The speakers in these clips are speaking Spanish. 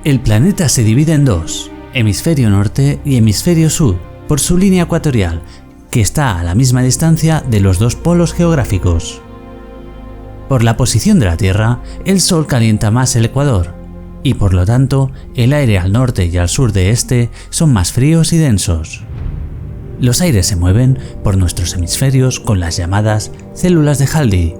El planeta se divide en dos, hemisferio norte y hemisferio sur, por su línea ecuatorial, que está a la misma distancia de los dos polos geográficos. Por la posición de la Tierra, el Sol calienta más el ecuador, y por lo tanto, el aire al norte y al sur de este son más fríos y densos. Los aires se mueven por nuestros hemisferios con las llamadas células de Halley.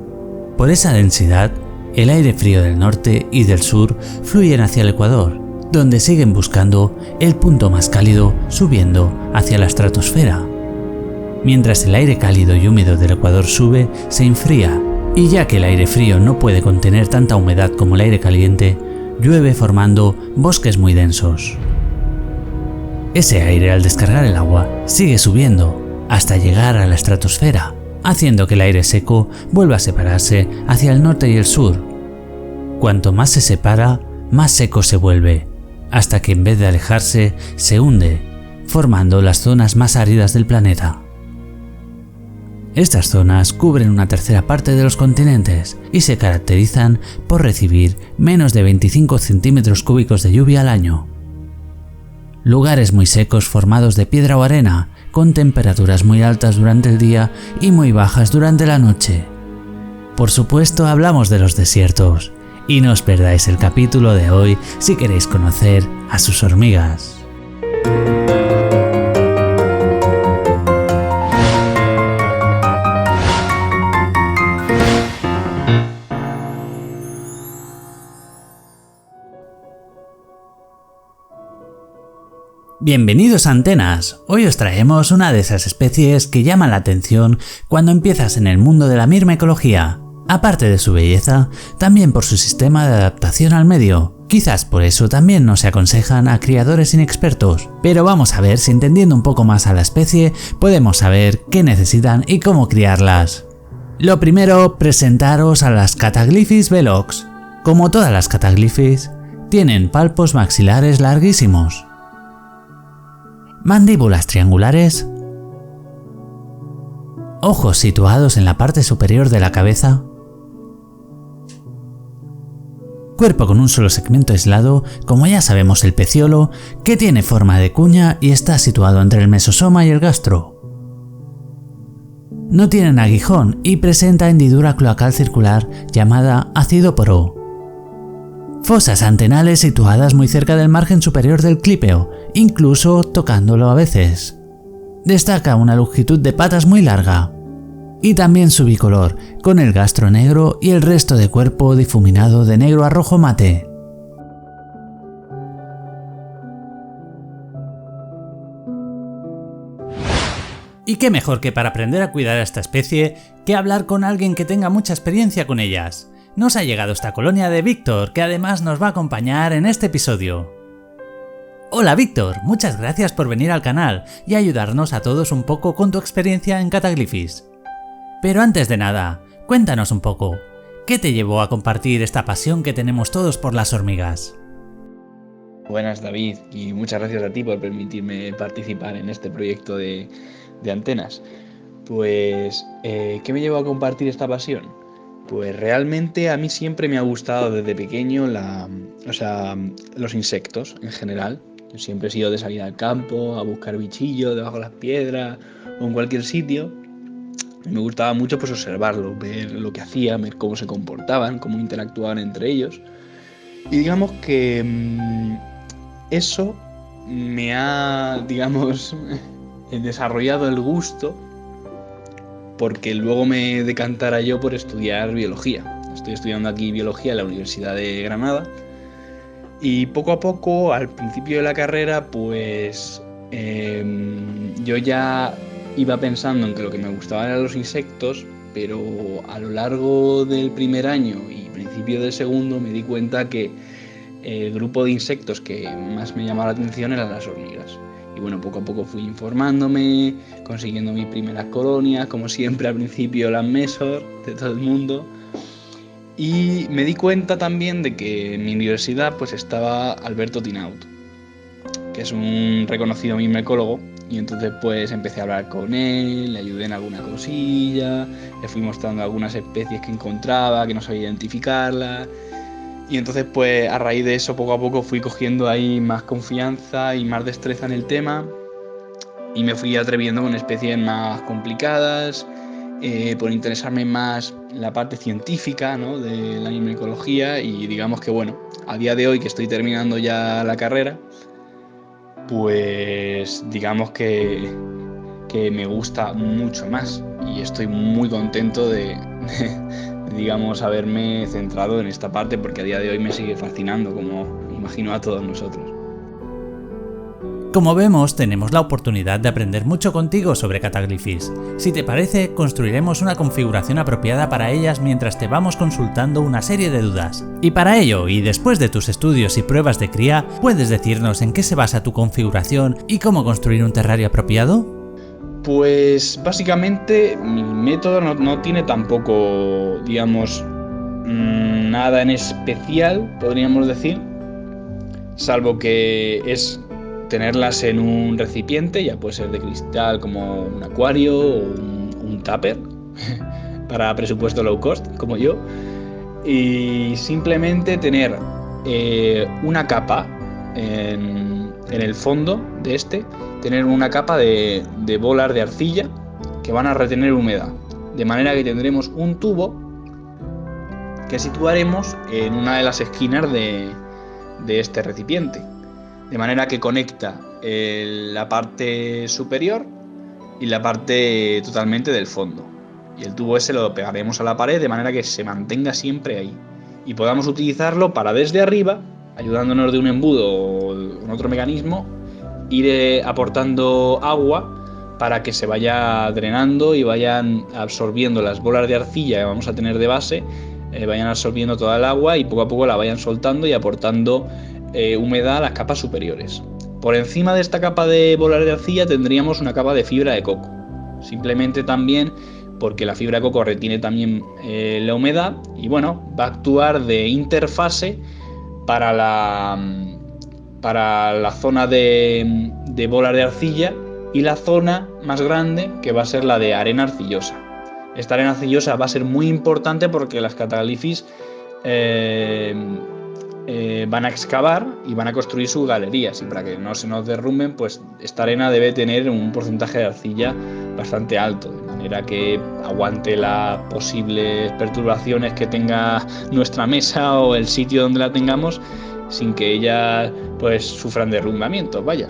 Por esa densidad, el aire frío del norte y del sur fluyen hacia el ecuador, donde siguen buscando el punto más cálido subiendo hacia la estratosfera. Mientras el aire cálido y húmedo del ecuador sube, se enfría, y ya que el aire frío no puede contener tanta humedad como el aire caliente, llueve formando bosques muy densos. Ese aire, al descargar el agua, sigue subiendo hasta llegar a la estratosfera, haciendo que el aire seco vuelva a separarse hacia el norte y el sur. Cuanto más se separa, más seco se vuelve, hasta que en vez de alejarse, se hunde, formando las zonas más áridas del planeta. Estas zonas cubren una tercera parte de los continentes y se caracterizan por recibir menos de 25 centímetros cúbicos de lluvia al año. Lugares muy secos formados de piedra o arena, con temperaturas muy altas durante el día y muy bajas durante la noche. Por supuesto, hablamos de los desiertos, y no os perdáis el capítulo de hoy si queréis conocer a sus hormigas. Bienvenidos a Antenas. Hoy os traemos una de esas especies que llaman la atención cuando empiezas en el mundo de la mirmecología. Aparte de su belleza, también por su sistema de adaptación al medio. Quizás por eso también no se aconsejan a criadores inexpertos, pero vamos a ver si entendiendo un poco más a la especie podemos saber qué necesitan y cómo criarlas. Lo primero, presentaros a las Cataglyphis velox. Como todas las Cataglyphis, tienen palpos maxilares larguísimos, mandíbulas triangulares, ojos situados en la parte superior de la cabeza, cuerpo con un solo segmento aislado, como ya sabemos el peciolo, que tiene forma de cuña y está situado entre el mesosoma y el gastro. No tienen aguijón y presenta hendidura cloacal circular llamada acidóporo. Fosas antenales situadas muy cerca del margen superior del clípeo, incluso tocándolo a veces. Destaca una longitud de patas muy larga. Y también su bicolor, con el gastro negro y el resto de cuerpo difuminado de negro a rojo mate. Y qué mejor que para aprender a cuidar a esta especie que hablar con alguien que tenga mucha experiencia con ellas. Nos ha llegado esta colonia de Víctor, que además nos va a acompañar en este episodio. Hola Víctor, muchas gracias por venir al canal y ayudarnos a todos un poco con tu experiencia en Cataglyphis. Pero antes de nada, cuéntanos un poco, ¿qué te llevó a compartir esta pasión que tenemos todos por las hormigas? Buenas David, y muchas gracias a ti por permitirme participar en este proyecto de Antenas. Pues, ¿qué me llevó a compartir esta pasión? Pues realmente a mí siempre me ha gustado desde pequeño los insectos en general. Yo siempre he sido de salir al campo, a buscar bichillos debajo de las piedras o en cualquier sitio. Me gustaba mucho pues observarlos, ver lo que hacían, ver cómo se comportaban, cómo interactuaban entre ellos. Y digamos que eso me ha, desarrollado el gusto porque luego me decantara yo por estudiar biología. Estoy estudiando aquí biología en la Universidad de Granada y poco a poco, al principio de la carrera, pues yo ya iba pensando en que lo que me gustaban eran los insectos, pero a lo largo del primer año y principio del segundo me di cuenta que el grupo de insectos que más me llamaba la atención eran las hormigas. Y bueno, poco a poco fui informándome, consiguiendo mis primeras colonias, como siempre al principio las Mesor de todo el mundo. Y me di cuenta también de que en mi universidad pues estaba Alberto Tinaut, que es un reconocido mirmecólogo, y entonces pues empecé a hablar con él, le ayudé en alguna cosilla, le fui mostrando algunas especies que encontraba, que no sabía identificarlas. Y entonces pues a raíz de eso poco a poco fui cogiendo ahí más confianza y más destreza en el tema y me fui atreviendo con especies más complicadas, por interesarme más en la parte científica, ¿no?, de la mimecología. Y digamos que bueno, a día de hoy que estoy terminando ya la carrera, pues digamos que me gusta mucho más y estoy muy contento de digamos, haberme centrado en esta parte, porque a día de hoy me sigue fascinando, como imagino a todos nosotros. Como vemos, tenemos la oportunidad de aprender mucho contigo sobre Cataglyphis. Si te parece, construiremos una configuración apropiada para ellas mientras te vamos consultando una serie de dudas. Y para ello, y después de tus estudios y pruebas de cría, ¿puedes decirnos en qué se basa tu configuración y cómo construir un terrario apropiado? Pues básicamente mi método no tiene tampoco, digamos, nada en especial, podríamos decir, salvo que es tenerlas en un recipiente, ya puede ser de cristal como un acuario o un tupper, para presupuesto low cost, como yo, y simplemente tener una capa en el fondo de tener una capa de bolas de arcilla que van a retener humedad, de manera que tendremos un tubo que situaremos en una de las esquinas de este recipiente, de manera que conecta la parte superior y la parte totalmente del fondo, y el tubo ese lo pegaremos a la pared de manera que se mantenga siempre ahí y podamos utilizarlo para desde arriba, ayudándonos de un embudo o con otro mecanismo, ir aportando agua para que se vaya drenando y vayan absorbiendo las bolas de arcilla que vamos a tener de base, vayan absorbiendo toda el agua y poco a poco la vayan soltando y aportando humedad a las capas superiores. Por encima de esta capa de bolas de arcilla tendríamos una capa de fibra de coco, simplemente también porque la fibra de coco retiene también la humedad y bueno, va a actuar de interfase para la zona de bolas de arcilla y la zona más grande, que va a ser la de arena arcillosa. Esta arena arcillosa va a ser muy importante porque las Cataglyphis van a excavar y van a construir sus galerías, y para que no se nos derrumben, pues esta arena debe tener un porcentaje de arcilla bastante alto, de manera que aguante las posibles perturbaciones que tenga nuestra mesa o el sitio donde la tengamos, sin que ellas pues sufran derrumbamientos, vaya.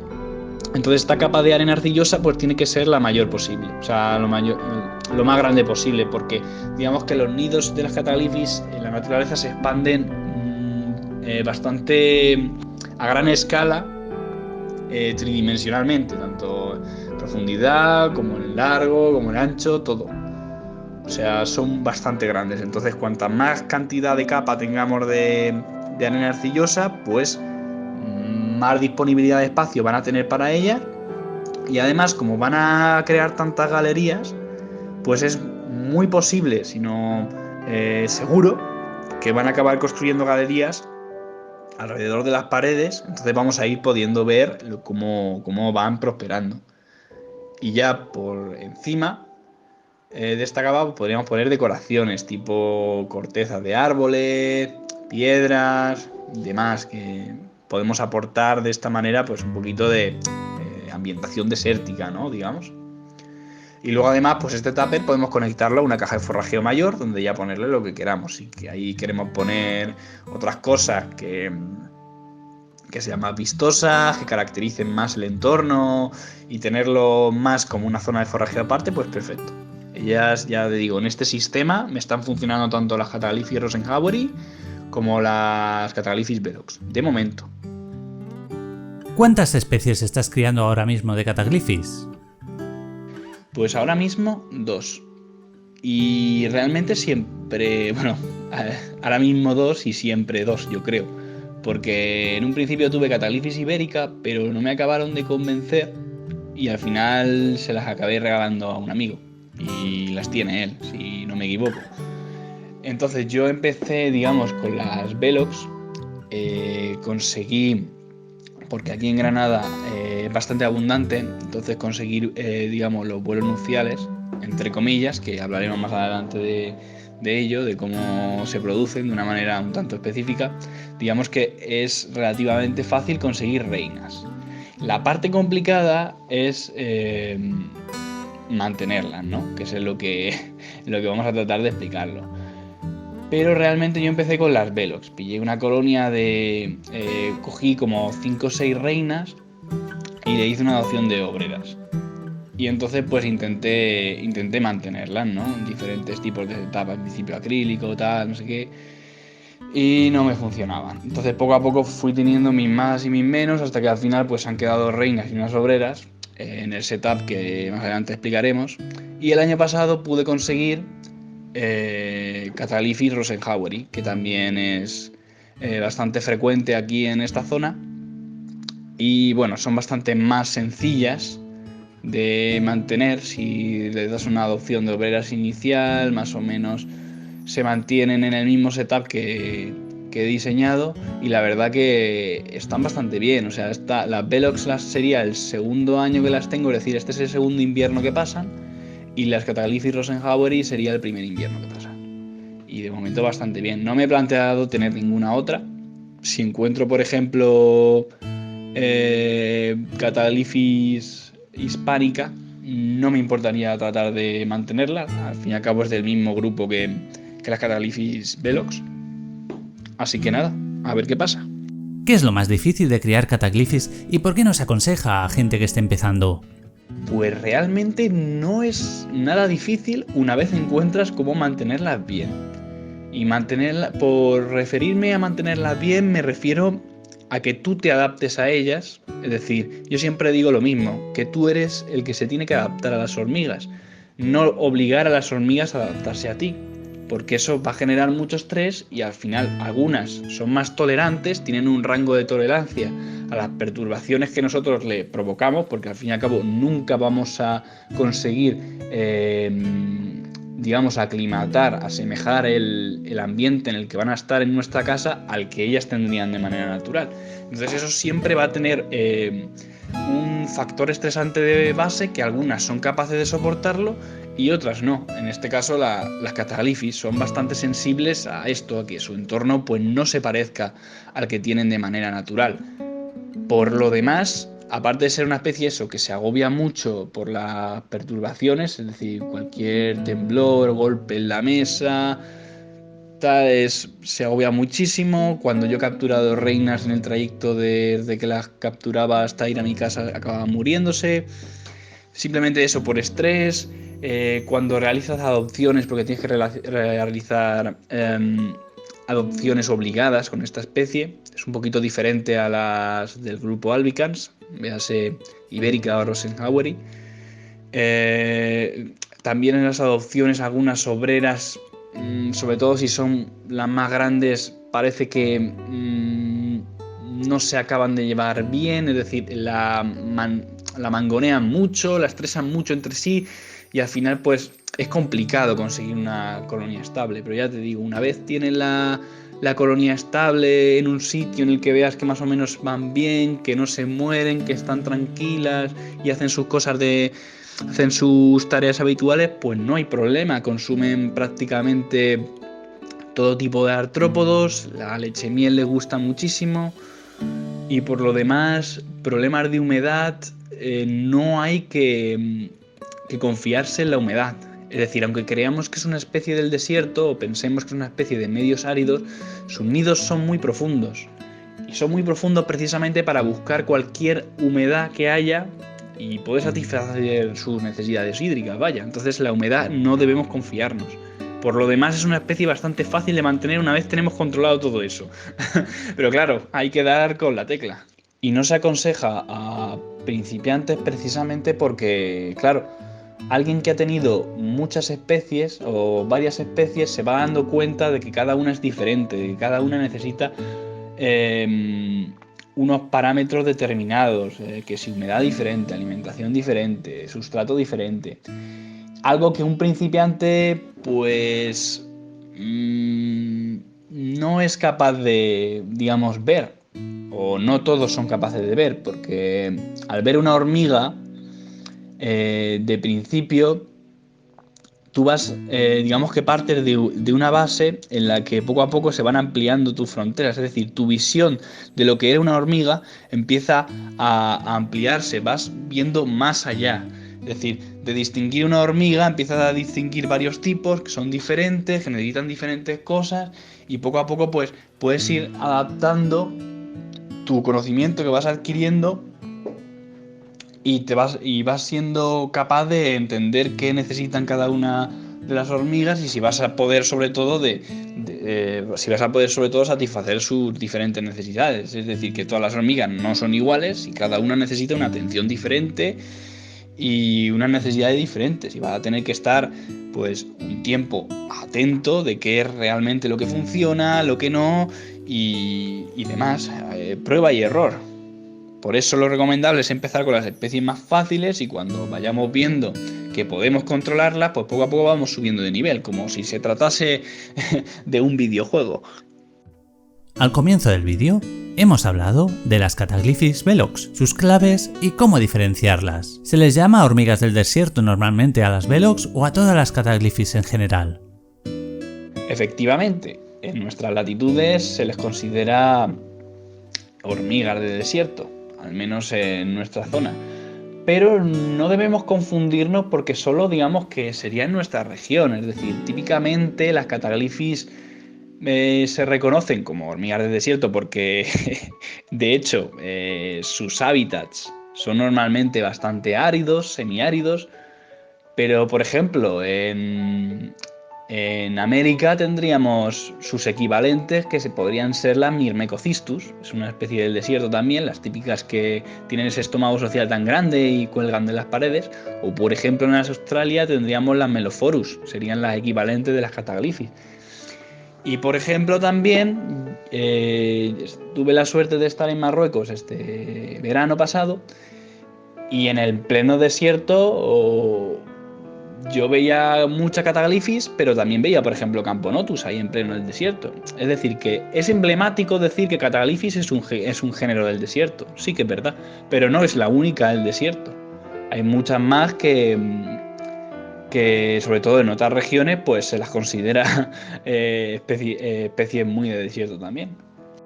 Entonces esta capa de arena arcillosa pues tiene que ser la mayor posible, o sea, lo más grande posible, porque digamos que los nidos de las Cataglyphis en la naturaleza se expanden bastante a gran escala, tridimensionalmente, tanto en profundidad como en largo, como en ancho, todo. O sea, son bastante grandes. Entonces, cuanta más cantidad de capa tengamos de arena arcillosa, pues más disponibilidad de espacio van a tener para ellas. Y además, como van a crear tantas galerías, pues es muy posible, si no seguro, que van a acabar construyendo galerías alrededor de las paredes. Entonces vamos a ir pudiendo ver cómo van prosperando. Y ya por encima de esta capa podríamos poner decoraciones tipo cortezas de árboles, piedras, demás, que podemos aportar de esta manera pues un poquito de ambientación desértica, ¿no?, digamos. Y luego además pues este tupper podemos conectarlo a una caja de forrajeo mayor, donde ya ponerle lo que queramos, y que ahí queremos poner otras cosas que sean más vistosas, que caractericen más el entorno y tenerlo más como una zona de forrajeo aparte, pues perfecto. Ellas, ya te digo, en este sistema me están funcionando tanto las Cataglyphis Rosenhaueri como las Cataglyphis Velox, de momento. ¿Cuántas especies estás criando ahora mismo de Cataglyphis? Pues ahora mismo 2. Y realmente siempre, bueno, ahora mismo 2 y siempre 2, yo creo. Porque en un principio tuve Cataglyphis ibérica, pero no me acabaron de convencer y al final se las acabé regalando a un amigo. Y las tiene él, si no me equivoco. Entonces yo empecé, digamos, con las Velox. Conseguí, porque aquí en Granada es bastante abundante, entonces conseguir, digamos, los vuelos nupciales, entre comillas, que hablaremos más adelante de ello, de cómo se producen de una manera un tanto específica, digamos que es relativamente fácil conseguir reinas. La parte complicada es mantenerlas, ¿no? Que es lo que vamos a tratar de explicarlo. Pero realmente yo empecé con las Velox. Pillé una colonia cogí como 5 o 6 reinas y le hice una adopción de obreras. Y entonces pues intenté mantenerlas, ¿no? Diferentes tipos de setup, al principio acrílico, tal, no sé qué. Y no me funcionaban. Entonces poco a poco fui teniendo mis más y mis menos, hasta que al final pues han quedado reinas y unas obreras en el setup que más adelante explicaremos. Y el año pasado pude conseguir Cataglyphis rosenhaueri, que también es bastante frecuente aquí en esta zona. Y bueno, son bastante más sencillas de mantener. Si le das una adopción de obreras inicial, más o menos se mantienen en el mismo setup que he diseñado, y la verdad que están bastante bien. O sea, las Velox sería el segundo año que las tengo, es decir, este es el segundo invierno que pasan, y las Cataglyphis rosenhaueri sería el primer invierno que pasan. Y de momento bastante bien. No me he planteado tener ninguna otra. Si encuentro, por ejemplo, Cataglyphis hispánica, no me importaría tratar de mantenerla. Al fin y al cabo es del mismo grupo que las Cataglyphis Velox. Así que nada, a ver qué pasa. ¿Qué es lo más difícil de criar Cataglyphis y por qué no se aconseja a gente que esté empezando? Pues realmente no es nada difícil una vez encuentras cómo mantenerlas bien. Y por referirme a mantenerlas bien, me refiero a que tú te adaptes a ellas. Es decir, yo siempre digo lo mismo, que tú eres el que se tiene que adaptar a las hormigas, no obligar a las hormigas a adaptarse a ti, porque eso va a generar mucho estrés, y al final algunas son más tolerantes, tienen un rango de tolerancia a las perturbaciones que nosotros le provocamos, porque al fin y al cabo nunca vamos a conseguir aclimatar, asemejar el ambiente en el que van a estar en nuestra casa al que ellas tendrían de manera natural. Entonces eso siempre va a tener un factor estresante de base, que algunas son capaces de soportarlo y otras no. En este caso las Cataglyphis son bastante sensibles a esto, a que su entorno pues no se parezca al que tienen de manera natural. Por lo demás, aparte de ser una especie que se agobia mucho por las perturbaciones, es decir, cualquier temblor, golpe en la mesa, se agobia muchísimo. Cuando yo he capturado reinas en el trayecto desde que las capturaba hasta ir a mi casa, acababan muriéndose. Simplemente eso, por estrés. Cuando realizas adopciones, porque tienes que realizar adopciones obligadas con esta especie, es un poquito diferente a las del grupo albicans, véase ibérica o rosenhaueri. También en las adopciones, algunas obreras, sobre todo si son las más grandes, parece que no se acaban de llevar bien, es decir, la mangonean mucho, la estresan mucho entre sí, y al final pues es complicado conseguir una colonia estable. Pero ya te digo, una vez tienes la colonia estable en un sitio en el que veas que más o menos van bien, que no se mueren, que están tranquilas y hacen sus cosas hacen sus tareas habituales, pues no hay problema. Consumen prácticamente todo tipo de artrópodos, la leche miel les gusta muchísimo, y por lo demás, problemas de humedad, no hay que confiarse en la humedad. Es decir, aunque creamos que es una especie del desierto o pensemos que es una especie de medios áridos, sus nidos son muy profundos. Y son muy profundos precisamente para buscar cualquier humedad que haya y poder satisfacer sus necesidades hídricas, vaya. Entonces la humedad no debemos confiarnos. Por lo demás es una especie bastante fácil de mantener una vez tenemos controlado todo eso. Pero claro, hay que dar con la tecla. Y no se aconseja a principiantes precisamente porque, claro, alguien que ha tenido muchas especies o varias especies se va dando cuenta de que cada una es diferente, de que cada una necesita unos parámetros determinados, que si humedad diferente, alimentación diferente, sustrato diferente. Algo que un principiante pues no es capaz de, digamos, ver, o no todos son capaces de ver, porque al ver una hormiga, de principio tú vas, digamos que partes de una base en la que poco a poco se van ampliando tus fronteras, es decir, tu visión de lo que era una hormiga empieza a ampliarse, vas viendo más allá. Es decir, de distinguir una hormiga empiezas a distinguir varios tipos que son diferentes, que necesitan diferentes cosas, y poco a poco pues puedes ir adaptando tu conocimiento que vas adquiriendo y vas siendo capaz de entender qué necesitan cada una de las hormigas, y si vas a poder sobre todo satisfacer sus diferentes necesidades. Es decir, que todas las hormigas no son iguales y cada una necesita una atención diferente y unas necesidades diferentes, y vas a tener que estar pues un tiempo atento de qué es realmente lo que funciona, lo que no, y demás. Prueba y error. Por eso lo recomendable es empezar con las especies más fáciles, y cuando vayamos viendo que podemos controlarlas, pues poco a poco vamos subiendo de nivel, como si se tratase de un videojuego. Al comienzo del vídeo hemos hablado de las Cataglyphis velox, sus claves y cómo diferenciarlas. Se les llama hormigas del desierto normalmente a las velox o a todas las Cataglyphis en general. Efectivamente, en nuestras latitudes se les considera hormigas de desierto, al menos en nuestra zona. Pero no debemos confundirnos, porque solo digamos que sería en nuestra región. Es decir, típicamente las Cataglyphis se reconocen como hormigas de desierto porque de hecho sus hábitats son normalmente bastante áridos, semiáridos, pero por ejemplo en América tendríamos sus equivalentes, que podrían ser las Myrmecocystus, es una especie del desierto también, las típicas que tienen ese estómago social tan grande y cuelgan de las paredes. O por ejemplo en Australia tendríamos las Melophorus, serían las equivalentes de las Cataglyphis. Y por ejemplo también tuve la suerte de estar en Marruecos este verano pasado, y en el pleno desierto yo veía mucha Cataglyphis, pero también veía por ejemplo Camponotus ahí en pleno del desierto. Es decir, que es emblemático decir que Cataglyphis es un género del desierto, sí que es verdad, pero no es la única del desierto. Hay muchas más que sobre todo en otras regiones pues se las considera especies muy de desierto también.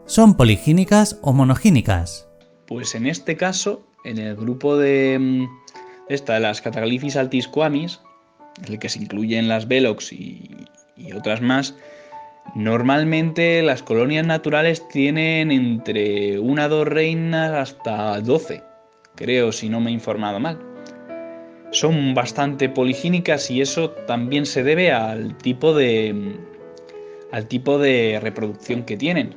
¿Son poligínicas o monogínicas? Pues en este caso, en el grupo de las Cataglyphis altisquamis, en el que se incluyen las velox y otras más, normalmente las colonias naturales tienen entre 1 a 2 reinas hasta 12, creo, si no me he informado mal. Son bastante poligínicas, y eso también se debe al tipo de reproducción que tienen,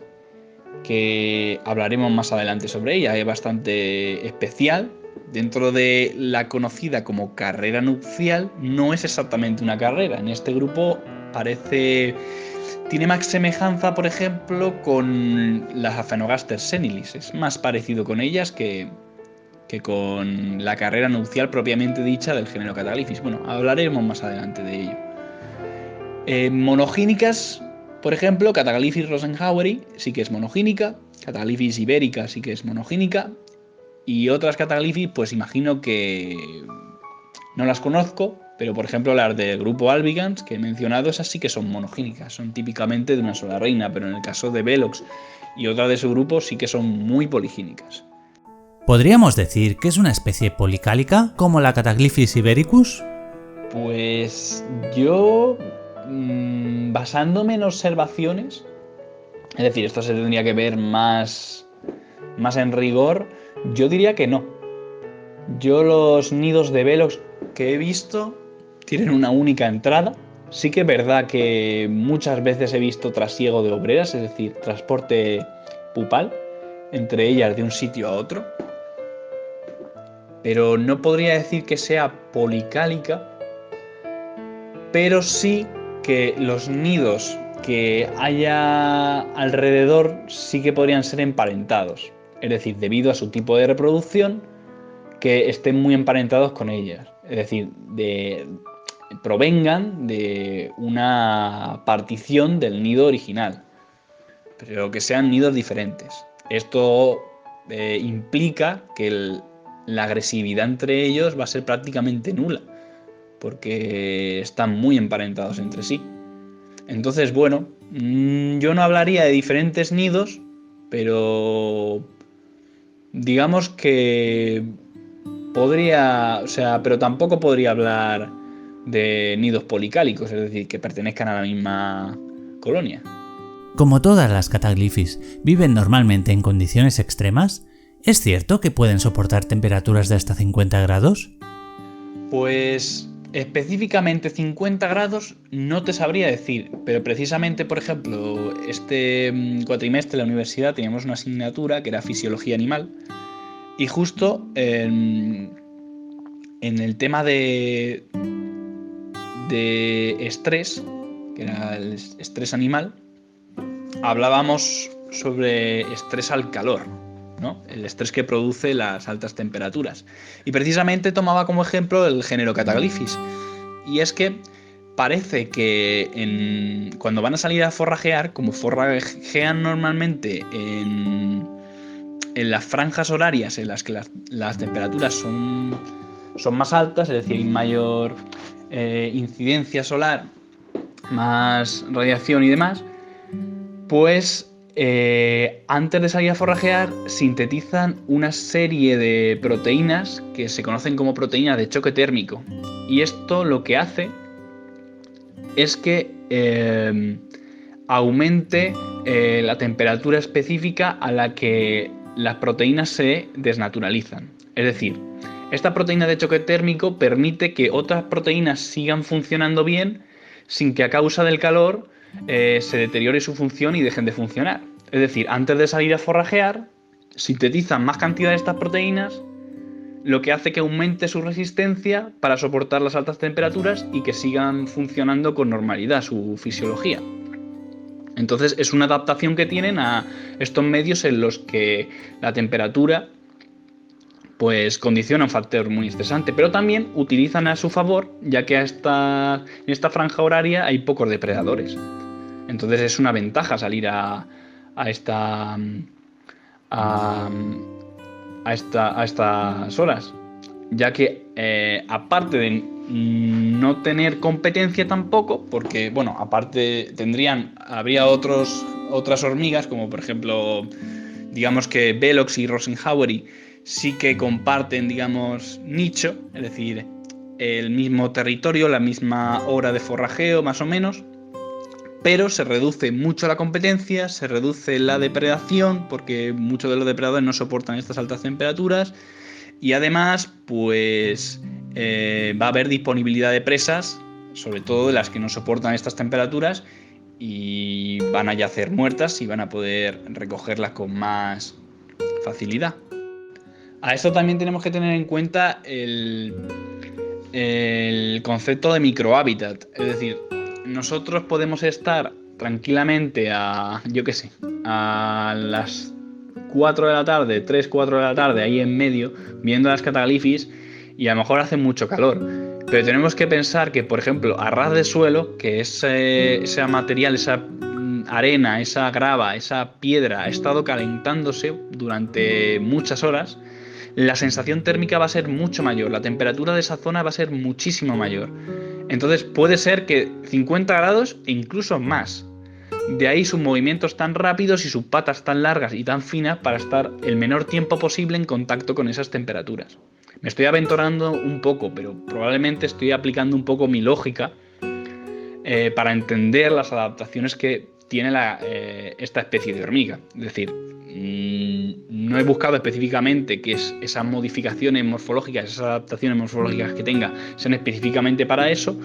que hablaremos más adelante sobre ella. Es bastante especial. Dentro de la conocida como carrera nupcial, no es exactamente una carrera. En este grupo tiene más semejanza, por ejemplo, con las Aphanogaster senilis. Es más parecido con ellas que con la carrera nupcial propiamente dicha del género Cataglyphis. Bueno, hablaremos más adelante de ello. Monogínicas, por ejemplo, Cataglyphis rosenhaueri sí que es monogínica, Cataglyphis ibérica sí que es monogínica, y otras Cataglyphis pues imagino que no las conozco, pero por ejemplo las del grupo albigans que he mencionado, esas sí que son monogínicas, son típicamente de una sola reina, pero en el caso de velox y otras de su grupo sí que son muy poligínicas. ¿Podríamos decir que es una especie policálica como la Cataglyphis ibericus? Pues yo, basándome en observaciones, es decir, esto se tendría que ver más en rigor, yo diría que no. Yo los nidos de velox que he visto tienen una única entrada. Sí que es verdad que muchas veces he visto trasiego de obreras, es decir, transporte pupal entre ellas de un sitio a otro, pero no podría decir que sea policálica, pero sí que los nidos que haya alrededor sí que podrían ser emparentados, es decir, debido a su tipo de reproducción, que estén muy emparentados con ellas, es decir, provengan de una partición del nido original, pero que sean nidos diferentes. Esto implica que la agresividad entre ellos va a ser prácticamente nula, porque están muy emparentados entre sí. Entonces, bueno, yo no hablaría de diferentes nidos, pero digamos que podría, o sea, pero tampoco podría hablar de nidos policálicos, es decir, que pertenezcan a la misma colonia. Como todas las cataglifis viven normalmente en condiciones extremas, ¿es cierto que pueden soportar temperaturas de hasta 50 grados? Pues específicamente 50 grados no te sabría decir, pero precisamente, por ejemplo, este cuatrimestre en la universidad teníamos una asignatura que era fisiología animal y justo en el tema de estrés, que era el estrés animal, hablábamos sobre estrés al calor, ¿no? El estrés que produce las altas temperaturas. Y precisamente tomaba como ejemplo el género Cataglifis. Y es que parece que cuando van a salir a forrajear, como forrajean normalmente en las franjas horarias en las que las temperaturas son más altas, es decir, hay mayor incidencia solar, más radiación y demás, pues antes de salir a forrajear sintetizan una serie de proteínas que se conocen como proteínas de choque térmico. Y esto lo que hace es que aumente la temperatura específica a la que las proteínas se desnaturalizan. Es decir, esta proteína de choque térmico permite que otras proteínas sigan funcionando bien sin que a causa del calor se deteriore su función y dejen de funcionar. Es decir, antes de salir a forrajear, sintetizan más cantidad de estas proteínas, lo que hace que aumente su resistencia para soportar las altas temperaturas y que sigan funcionando con normalidad su fisiología. Entonces es una adaptación que tienen a estos medios en los que la temperatura pues condiciona un factor muy estresante, pero también utilizan a su favor, ya que en esta franja horaria hay pocos depredadores. Entonces es una ventaja salir a estas horas, ya que aparte de no tener competencia tampoco, porque bueno, aparte habría otras hormigas, como por ejemplo, digamos que Velox y Rosenhaueri sí que comparten, digamos, nicho, es decir, el mismo territorio, la misma hora de forrajeo más o menos, pero se reduce mucho la competencia, se reduce la depredación, porque muchos de los depredadores no soportan estas altas temperaturas, y además, pues va a haber disponibilidad de presas, sobre todo de las que no soportan estas temperaturas, y van a yacer muertas y van a poder recogerlas con más facilidad. A esto también tenemos que tener en cuenta el concepto de microhábitat, es decir, nosotros podemos estar tranquilamente a las 4 de la tarde, 3, 4 de la tarde, ahí en medio, viendo las cataglifis, y a lo mejor hace mucho calor. Pero tenemos que pensar que, por ejemplo, a ras de suelo, que ese material, esa arena, esa grava, esa piedra ha estado calentándose durante muchas horas, la sensación térmica va a ser mucho mayor, la temperatura de esa zona va a ser muchísimo mayor. Entonces puede ser que 50 grados e incluso más. De ahí sus movimientos tan rápidos y sus patas tan largas y tan finas para estar el menor tiempo posible en contacto con esas temperaturas. Me estoy aventurando un poco, pero probablemente estoy aplicando un poco mi lógica para entender las adaptaciones que tiene esta especie de hormiga. Es decir, no he buscado específicamente que esas modificaciones morfológicas, esas adaptaciones morfológicas que tenga sean específicamente para eso,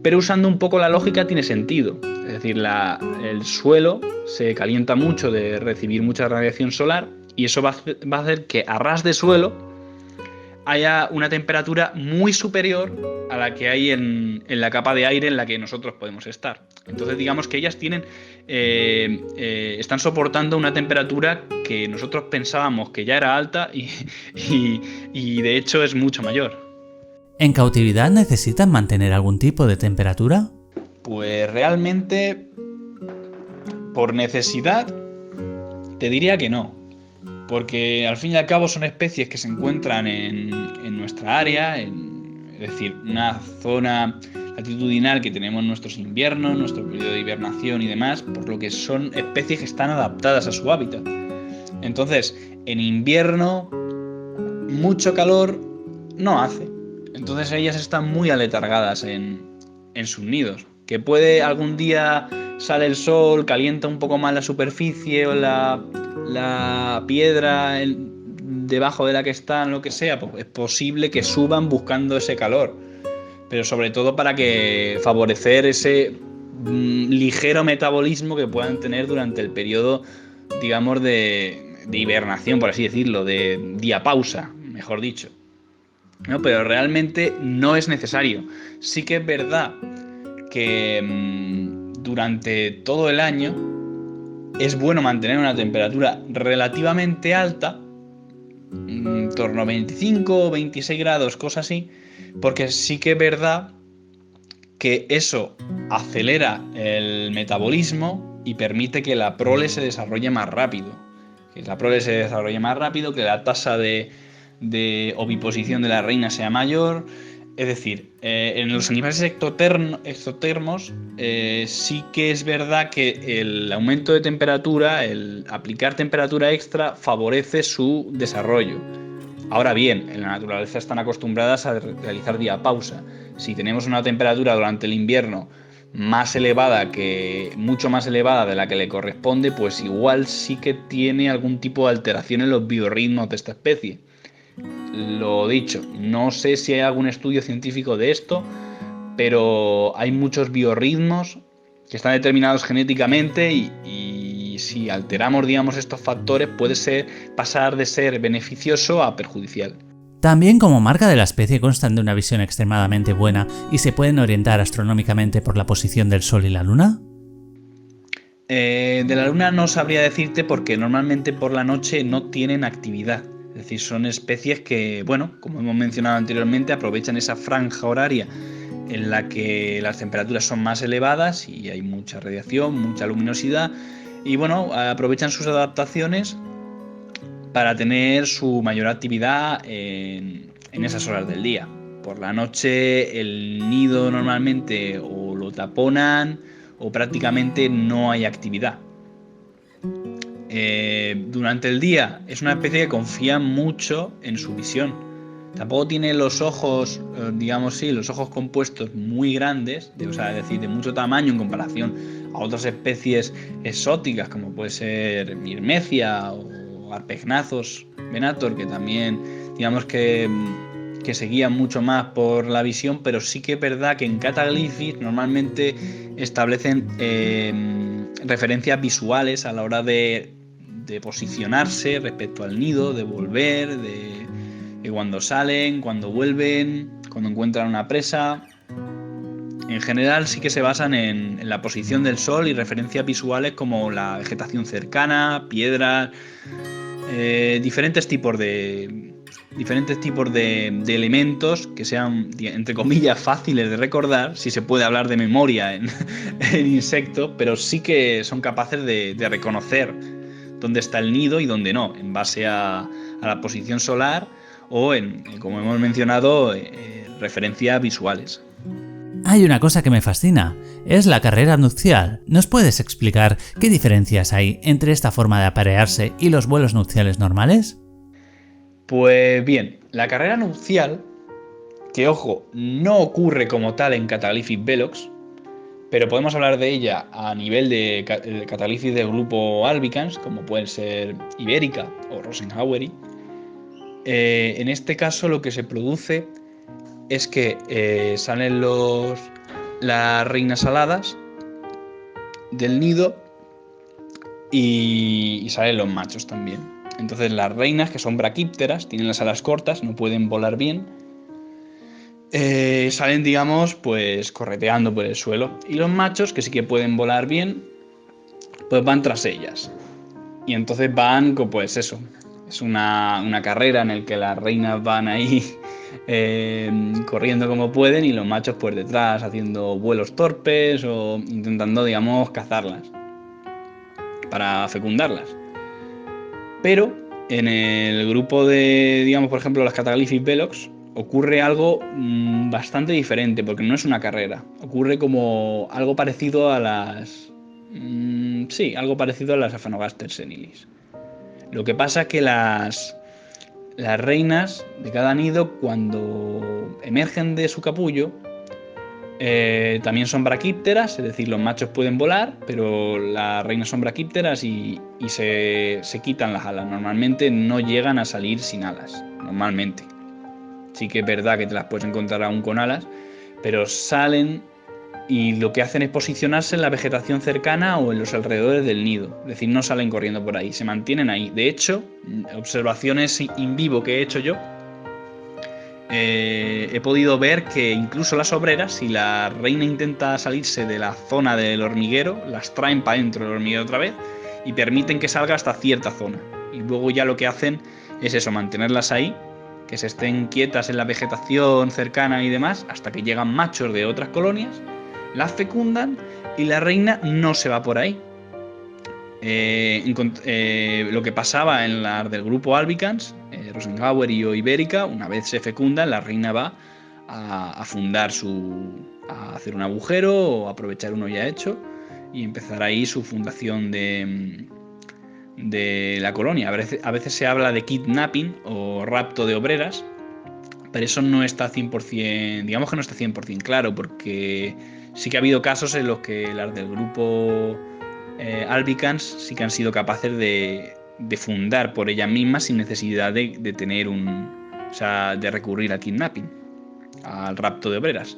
pero usando un poco la lógica tiene sentido. Es decir, el suelo se calienta mucho de recibir mucha radiación solar y eso va a hacer que a ras de suelo haya una temperatura muy superior a la que hay en la capa de aire en la que nosotros podemos estar. Entonces digamos que ellas están soportando una temperatura que nosotros pensábamos que ya era alta y de hecho es mucho mayor. ¿En cautividad necesitan mantener algún tipo de temperatura? Pues realmente, por necesidad, te diría que no. Porque al fin y al cabo son especies que se encuentran en nuestra área, en es decir, una zona latitudinal que tenemos nuestros inviernos, nuestro periodo de hibernación y demás, por lo que son especies que están adaptadas a su hábitat. Entonces, en invierno, mucho calor no hace. Entonces ellas están muy aletargadas en sus nidos. Que puede algún día sale el sol, calienta un poco más la superficie o la piedra debajo de la que están, lo que sea, pues es posible que suban buscando ese calor. Pero sobre todo para que favorecer ese ligero metabolismo que puedan tener durante el periodo, digamos, de hibernación, por así decirlo, de diapausa, mejor dicho. ¿No? Pero realmente no es necesario. Sí que es verdad que durante todo el año es bueno mantener una temperatura relativamente alta, en torno a 25 o 26 grados, cosas así, porque sí que es verdad que eso acelera el metabolismo y permite que la prole se desarrolle más rápido. Que la prole se desarrolle más rápido, que la tasa de oviposición de la reina sea mayor. Es decir, en los animales exotermos sí que es verdad que el aumento de temperatura, el aplicar temperatura extra, favorece su desarrollo. Ahora bien, en la naturaleza están acostumbradas a realizar diapausa. Si tenemos una temperatura durante el invierno mucho más elevada de la que le corresponde, pues igual sí que tiene algún tipo de alteración en los biorritmos de esta especie. Lo dicho, no sé si hay algún estudio científico de esto, pero hay muchos biorritmos que están determinados genéticamente y si alteramos, digamos, estos factores puede pasar de ser beneficioso a perjudicial. También como marca de la especie constan de una visión extremadamente buena y se pueden orientar astronómicamente por la posición del Sol y la Luna. De la Luna no sabría decirte porque normalmente por la noche no tienen actividad. Es decir, son especies que, bueno, como hemos mencionado anteriormente, aprovechan esa franja horaria en la que las temperaturas son más elevadas y hay mucha radiación, mucha luminosidad, y bueno, aprovechan sus adaptaciones para tener su mayor actividad en esas horas del día. Por la noche el nido normalmente o lo taponan o prácticamente no hay actividad. Durante el día es una especie que confía mucho en su visión. Tampoco tiene los ojos, los ojos compuestos muy grandes, es decir, de mucho tamaño en comparación a otras especies exóticas como puede ser Myrmecia o Arpegnazos venator, que también digamos que se guían mucho más por la visión, pero sí que es verdad que en Cataglyphis normalmente establecen referencias visuales a la hora de posicionarse respecto al nido, de volver, de cuando salen, cuando vuelven, cuando encuentran una presa. En general sí que se basan en la posición del sol y referencias visuales como la vegetación cercana, piedras, diferentes tipos de elementos que sean, entre comillas, fáciles de recordar, si se puede hablar de memoria en insectos, pero sí que son capaces de reconocer dónde está el nido y dónde no, en base a la posición solar o como hemos mencionado, referencias visuales. Hay una cosa que me fascina, es la carrera nupcial. ¿Nos puedes explicar qué diferencias hay entre esta forma de aparearse y los vuelos nupciales normales? Pues bien, la carrera nupcial, que ojo, no ocurre como tal en Cataglyphis velox, pero podemos hablar de ella a nivel de Cataglyphis del grupo albicans, como pueden ser Ibérica o Rosenhaueri. En este caso lo que se produce es que salen las reinas aladas del nido y salen los machos también. Entonces las reinas, que son braquípteras, tienen las alas cortas, no pueden volar bien, salen, digamos, pues correteando por el suelo. Y los machos, que sí que pueden volar bien, pues van tras ellas. Y entonces van, pues eso, es una carrera en la que las reinas van ahí corriendo como pueden y los machos pues detrás haciendo vuelos torpes o intentando, digamos, cazarlas para fecundarlas. Pero en el grupo de, digamos, por ejemplo, las Cataglyphis velox ocurre algo bastante diferente, porque no es una carrera. Ocurre como algo parecido a las... sí, algo parecido a las Aphanogasters senilis. Lo que pasa es que las reinas de cada nido, cuando emergen de su capullo, también son braquípteras, es decir, los machos pueden volar, pero las reinas son braquípteras y se quitan las alas. Normalmente no llegan a salir sin alas, normalmente. Sí que es verdad que te las puedes encontrar aún con alas, pero salen y lo que hacen es posicionarse en la vegetación cercana o en los alrededores del nido. Es decir, no salen corriendo por ahí, se mantienen ahí. De hecho, observaciones in vivo que he hecho yo, he podido ver que incluso las obreras, si la reina intenta salirse de la zona del hormiguero, las traen para dentro del hormiguero otra vez y permiten que salga hasta cierta zona. Y luego ya lo que hacen es eso, mantenerlas ahí, que se estén quietas en la vegetación cercana y demás, hasta que llegan machos de otras colonias, las fecundan y la reina no se va por ahí. Lo que pasaba en las del grupo albicans, Rosenhauer y Ibérica, una vez se fecundan, la reina va a fundar a hacer un agujero o aprovechar uno ya hecho y empezar ahí su fundación de la colonia. A veces se habla de kidnapping o rapto de obreras, pero eso no está 100%, digamos que no está 100% claro, porque sí que ha habido casos en los que las del grupo albicans sí que han sido capaces de fundar por ellas mismas sin necesidad de tener de recurrir al kidnapping, al rapto de obreras.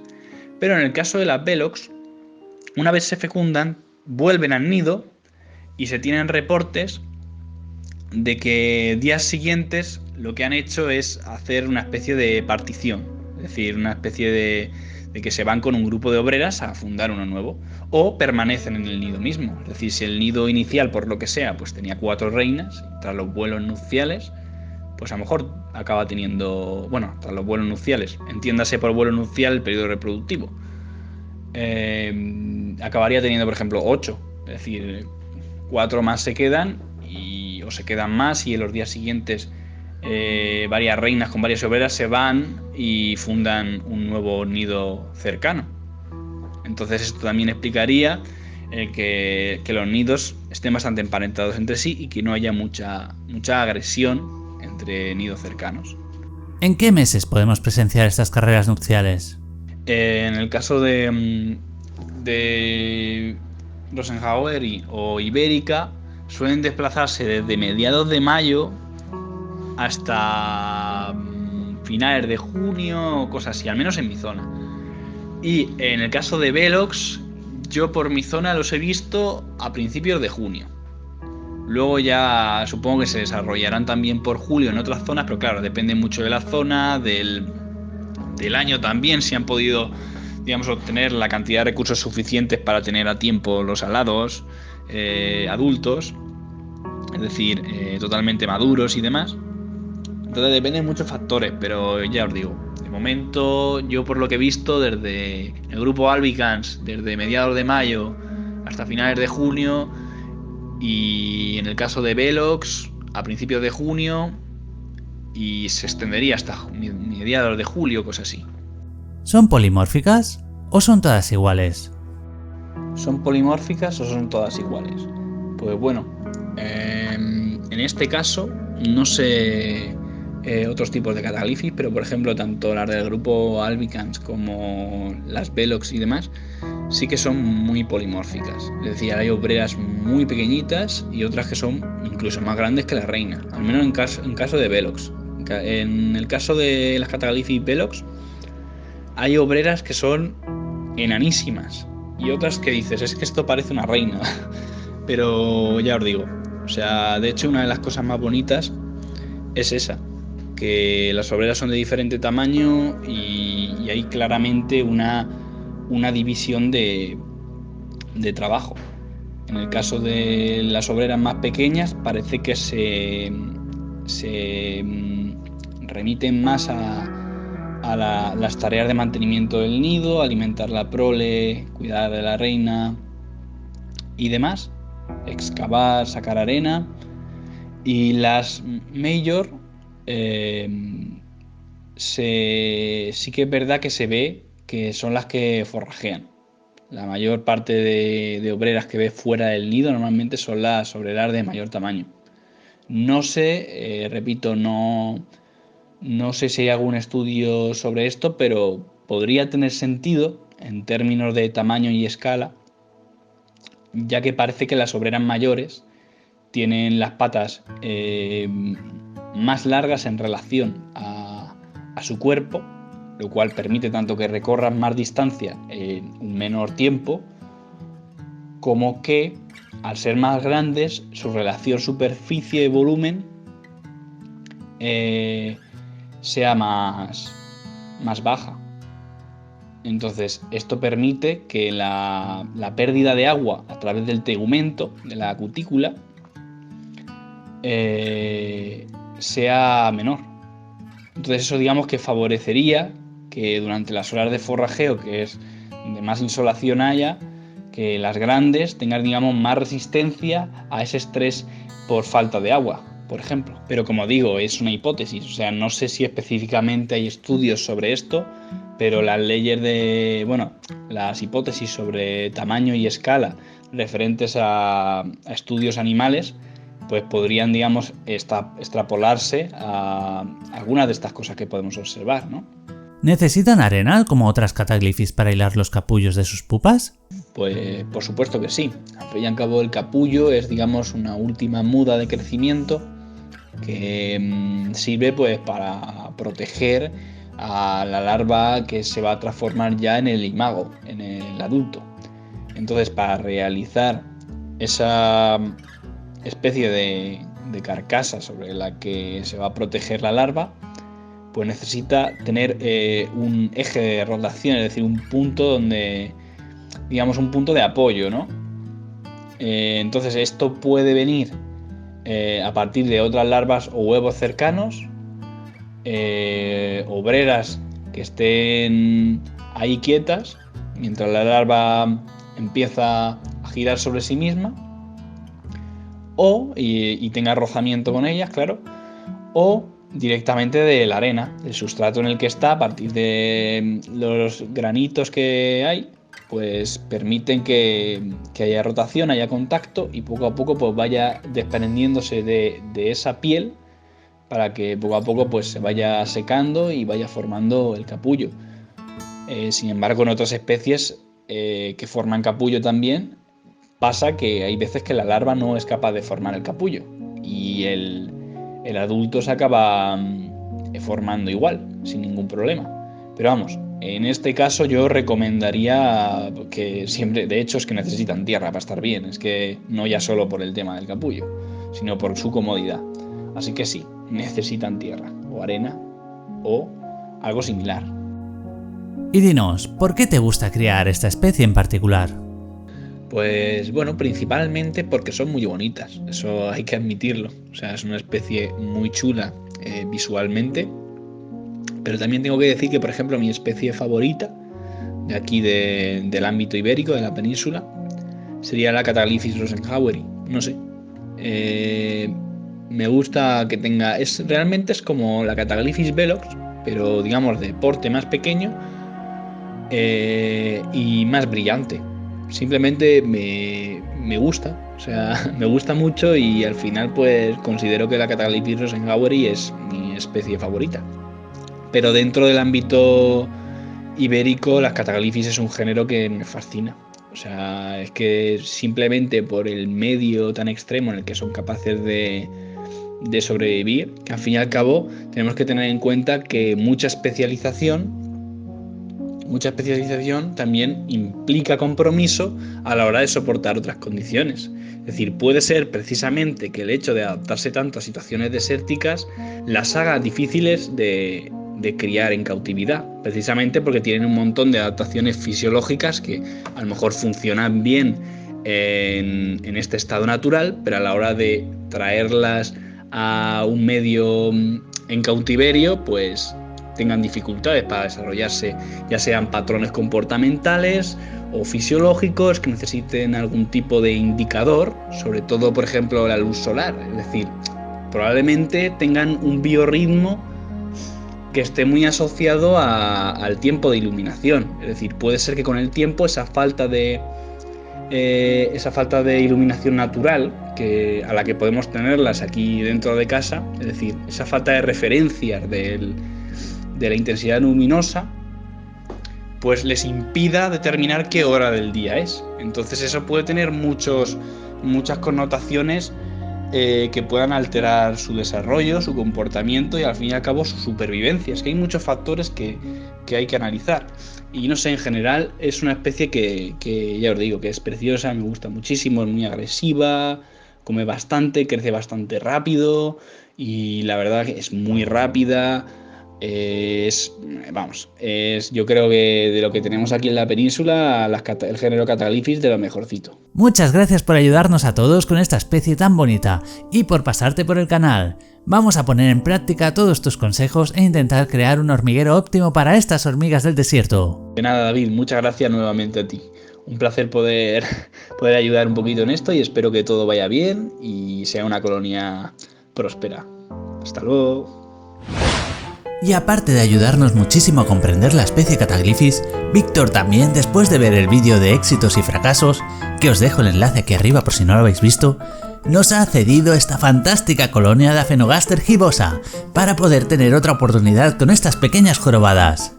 Pero en el caso de las Velox, una vez se fecundan, vuelven al nido y se tienen reportes de que días siguientes lo que han hecho es hacer una especie de partición, es decir, una especie de que se van con un grupo de obreras a fundar uno nuevo, o permanecen en el nido mismo. Es decir, si el nido inicial, por lo que sea, pues tenía 4 reinas, tras los vuelos nupciales, pues a lo mejor acaba teniendo, bueno, tras los vuelos nupciales, entiéndase por vuelo nupcial el periodo reproductivo, acabaría teniendo, por ejemplo, 8, es decir, 4 más se quedan o se quedan más, y en los días siguientes varias reinas con varias obreras se van y fundan un nuevo nido cercano. Entonces esto también explicaría que los nidos estén bastante emparentados entre sí y que no haya mucha agresión entre nidos cercanos. ¿En qué meses podemos presenciar estas carreras nupciales? En el caso de Rosenhauer o Ibérica, suelen desplazarse desde mediados de mayo hasta finales de junio o cosas así, al menos en mi zona. Y en el caso de Velox, yo por mi zona los he visto a principios de junio. Luego ya supongo que se desarrollarán también por julio en otras zonas, pero claro, depende mucho de la zona, del año también, si han podido, digamos, obtener la cantidad de recursos suficientes para tener a tiempo los alados adultos, es decir, totalmente maduros y demás. Entonces dependen muchos factores, pero ya os digo, de momento yo por lo que he visto desde el grupo albicans, desde mediados de mayo hasta finales de junio, y en el caso de Velox a principios de junio, y se extendería hasta mediados de julio, cosas así. ¿Son polimórficas o son todas iguales? ¿Son polimórficas o son todas iguales? Pues bueno, en este caso no sé otros tipos de Cataglyphis, pero por ejemplo tanto las del grupo albicans como las Velox y demás sí que son muy polimórficas. Es decir, hay obreras muy pequeñitas y otras que son incluso más grandes que la reina, al menos en caso de Velox. En el caso de las Cataglyphis Velox hay obreras que son enanísimas y otras que dices, es que esto parece una reina. Pero ya os digo, o sea, de hecho una de las cosas más bonitas es esa, que las obreras son de diferente tamaño y hay claramente una división de trabajo. En el caso de las obreras más pequeñas parece que se remiten más a las tareas de mantenimiento del nido, alimentar la prole, cuidar de la reina y demás, excavar, sacar arena. Y las major sí que es verdad que se ve que son las que forrajean. La mayor parte de obreras que ves fuera del nido normalmente son las obreras de mayor tamaño. No sé, repito, no sé si hay algún estudio sobre esto, pero podría tener sentido en términos de tamaño y escala, ya que parece que las obreras mayores tienen las patas más largas en relación a su cuerpo, lo cual permite tanto que recorran más distancia en un menor tiempo, como que al ser más grandes su relación superficie-volumen sea más baja. Entonces esto permite que la pérdida de agua a través del tegumento de la cutícula sea menor. Entonces eso digamos que favorecería que durante las horas de forrajeo, que es donde más insolación haya, que las grandes tengan digamos más resistencia a ese estrés por falta de agua, por ejemplo. Pero como digo, es una hipótesis, o sea, no sé si específicamente hay estudios sobre esto, pero las hipótesis sobre tamaño y escala referentes a estudios animales, pues podrían, digamos, extrapolarse a algunas de estas cosas que podemos observar, ¿no? ¿Necesitan arena como otras cataglifis para hilar los capullos de sus pupas? Pues por supuesto que sí. Al fin y al cabo el capullo es, digamos, una última muda de crecimiento que sirve pues para proteger a la larva que se va a transformar ya en el imago, en el adulto. Entonces, para realizar esa especie de carcasa sobre la que se va a proteger la larva, pues necesita tener un eje de rotación, es decir, un punto donde, digamos, un punto de apoyo, ¿no? Entonces esto puede venir a partir de otras larvas o huevos cercanos, obreras que estén ahí quietas mientras la larva empieza a girar sobre sí misma, y tenga rozamiento con ellas, claro, o directamente de la arena, del sustrato en el que está, a partir de los granitos que hay, pues permiten que haya rotación, haya contacto y poco a poco pues vaya desprendiéndose de esa piel para que poco a poco pues se vaya secando y vaya formando el capullo. Sin embargo, en otras especies que forman capullo también pasa que hay veces que la larva no es capaz de formar el capullo y el adulto se acaba formando igual, sin ningún problema. Pero vamos, en este caso yo recomendaría que siempre, de hecho es que necesitan tierra para estar bien, es que no ya solo por el tema del capullo, sino por su comodidad. Así que sí, necesitan tierra, o arena, o algo similar. Y dinos, ¿por qué te gusta criar esta especie en particular? Pues bueno, principalmente porque son muy bonitas, eso hay que admitirlo. O sea, es una especie muy chula visualmente, pero también tengo que decir que, por ejemplo, mi especie favorita de aquí del ámbito ibérico, de la península, sería la Cataglyphis rosenhaueri. No sé, me gusta que tenga, realmente es como la Cataglyphis velox, pero digamos de porte más pequeño y más brillante. Simplemente me gusta, o sea, me gusta mucho y al final pues considero que la Cataglyphis rosenhaueri es mi especie favorita. Pero dentro del ámbito ibérico, las Cataglyphis es un género que me fascina. O sea, es que simplemente por el medio tan extremo en el que son capaces de sobrevivir, que al fin y al cabo tenemos que tener en cuenta que mucha especialización también implica compromiso a la hora de soportar otras condiciones. Es decir, puede ser precisamente que el hecho de adaptarse tanto a situaciones desérticas las haga difíciles de criar en cautividad, precisamente porque tienen un montón de adaptaciones fisiológicas que a lo mejor funcionan bien en este estado natural, pero a la hora de traerlas a un medio en cautiverio, pues tengan dificultades para desarrollarse, ya sean patrones comportamentales o fisiológicos que necesiten algún tipo de indicador, sobre todo, por ejemplo, la luz solar. Es decir, probablemente tengan un biorritmo que esté muy asociado al tiempo de iluminación. Es decir, puede ser que con el tiempo esa falta de iluminación natural a la que podemos tenerlas aquí dentro de casa, es decir, esa falta de referencias de la intensidad luminosa, pues les impida determinar qué hora del día es. Entonces eso puede tener muchas connotaciones que puedan alterar su desarrollo, su comportamiento y al fin y al cabo su supervivencia. Es que hay muchos factores que hay que analizar. Y no sé, en general es una especie que ya os digo, que es preciosa, me gusta muchísimo, es muy agresiva, come bastante, crece bastante rápido y la verdad que es muy rápida. Yo creo que de lo que tenemos aquí en la península, el género Cataglyphis de lo mejorcito. Muchas gracias por ayudarnos a todos con esta especie tan bonita y por pasarte por el canal. Vamos a poner en práctica todos tus consejos e intentar crear un hormiguero óptimo para estas hormigas del desierto. De nada, David, muchas gracias nuevamente a ti. Un placer poder ayudar un poquito en esto y espero que todo vaya bien y sea una colonia próspera. Hasta luego. Y aparte de ayudarnos muchísimo a comprender la especie Cataglyphis, Víctor también, después de ver el vídeo de éxitos y fracasos, que os dejo el enlace aquí arriba por si no lo habéis visto, nos ha cedido esta fantástica colonia de Aphenogaster gibosa para poder tener otra oportunidad con estas pequeñas jorobadas.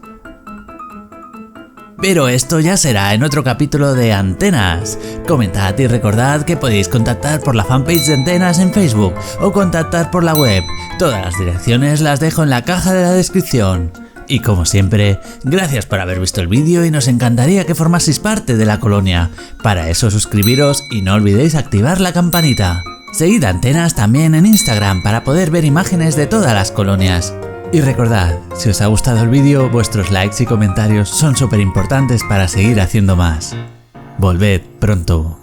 Pero esto ya será en otro capítulo de Antenas. Comentad y recordad que podéis contactar por la fanpage de Antenas en Facebook o contactar por la web. Todas las direcciones las dejo en la caja de la descripción. Y como siempre, gracias por haber visto el vídeo y nos encantaría que formaseis parte de la colonia. Para eso suscribiros y no olvidéis activar la campanita. Seguid Antenas también en Instagram para poder ver imágenes de todas las colonias. Y recordad, si os ha gustado el vídeo, vuestros likes y comentarios son súper importantes para seguir haciendo más. Volved pronto.